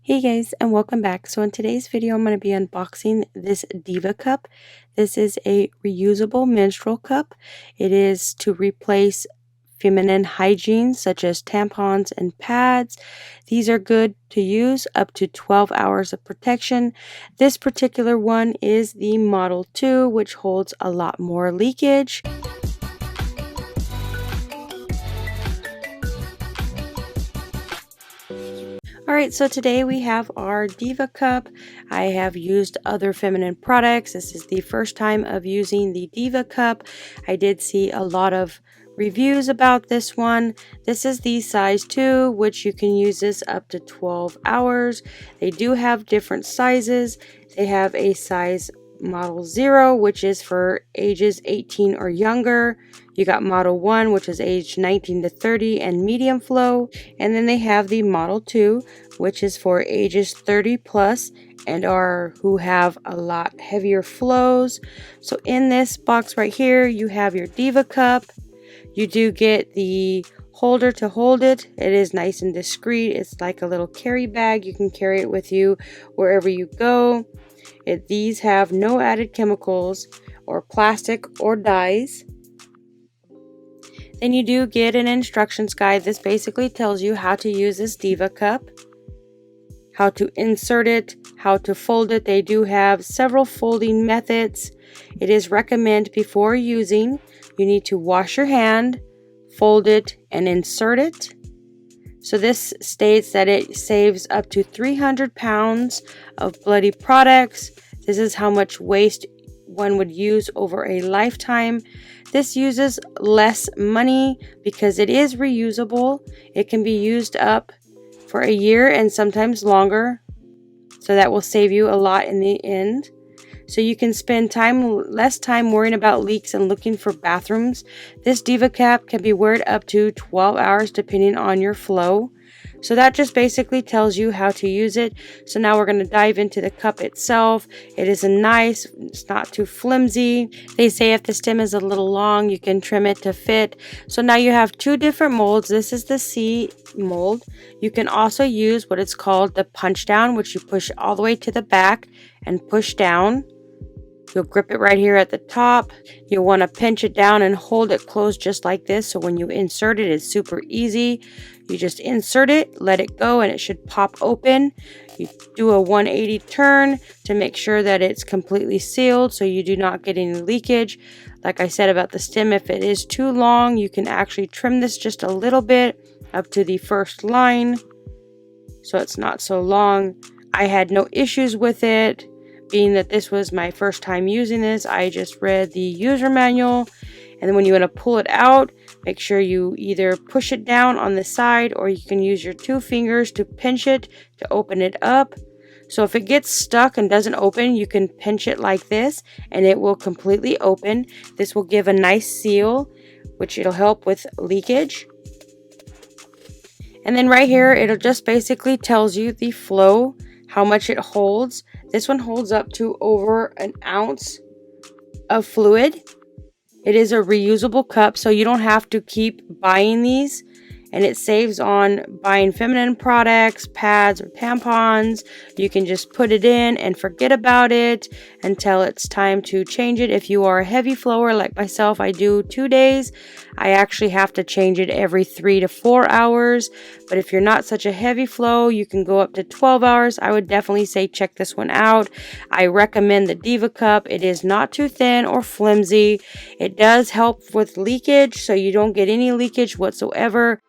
Hey guys, and welcome back. So in today's video I'm going to be unboxing this Diva cup. This is a reusable menstrual cup. It is to replace feminine hygiene such as tampons and pads. These are good to use up to 12 hours of protection. This particular one is the Model 2, which holds a lot more leakage. Alright, so today we have our Diva cup. I have used other feminine products. This is the first time of using the Diva cup. I did see a lot of reviews about this one. This is the size 2, which you can use this up to 12 hours. They do have different sizes. They have a size Model 0, which is for ages 18 or younger. You got Model 1, which is age 19 to 30 and medium flow. And then they have the Model 2, which is for ages 30 plus and who have a lot heavier flows. So in this box right here, you have your Diva cup. You do get the holder to hold it. It is nice and discreet. It's like a little carry bag. You can carry it with you wherever you go. These have no added chemicals or plastic or dyes. Then you do get an instructions guide. This basically tells you how to use this Diva cup, how to insert it, how to fold it. They do have several folding methods. It is recommended before using, you need to wash your hand, fold it, and insert it. So this states that it saves up to 300 pounds of bloody products. This is how much waste one would use over a lifetime. This uses less money because it is reusable. It can be used up for a year and sometimes longer. So that will save you a lot in the end. So you can spend less time worrying about leaks and looking for bathrooms. This Diva cap can be worn up to 12 hours depending on your flow. So that just basically tells you how to use it. So now we're going to dive into the cup itself. It is it's not too flimsy. They say if the stem is a little long, you can trim it to fit. So now you have two different molds. This is the C mold. You can also use what it's called the punch down, which you push all the way to the back and push down. You'll grip it right here at the top. You'll want to pinch it down and hold it closed just like this. So when you insert it, it's super easy. You just insert it, let it go, and it should pop open. You do a 180 turn to make sure that it's completely sealed so you do not get any leakage. Like I said about the stem, if it is too long, you can actually trim this just a little bit up to the first line so it's not so long. I had no issues with it. Being that this was my first time using this, I just read the user manual, and then when you want to pull it out, make sure you either push it down on the side or you can use your 2 fingers to pinch it to open it up. So if it gets stuck and doesn't open, you can pinch it like this and it will completely open. This will give a nice seal, which it'll help with leakage. And then right here, it'll just basically tells you the flow, how much it holds. This one holds up to over an ounce of fluid. It is a reusable cup, so you don't have to keep buying these. And it saves on buying feminine products, pads, or tampons. You can just put it in and forget about it until it's time to change it. If you are a heavy flower like myself, I do 2 days. I actually have to change it every 3 to 4 hours. But if you're not such a heavy flow, you can go up to 12 hours. I would definitely say check this one out. I recommend the Diva cup. It is not too thin or flimsy. It does help with leakage, so you don't get any leakage whatsoever.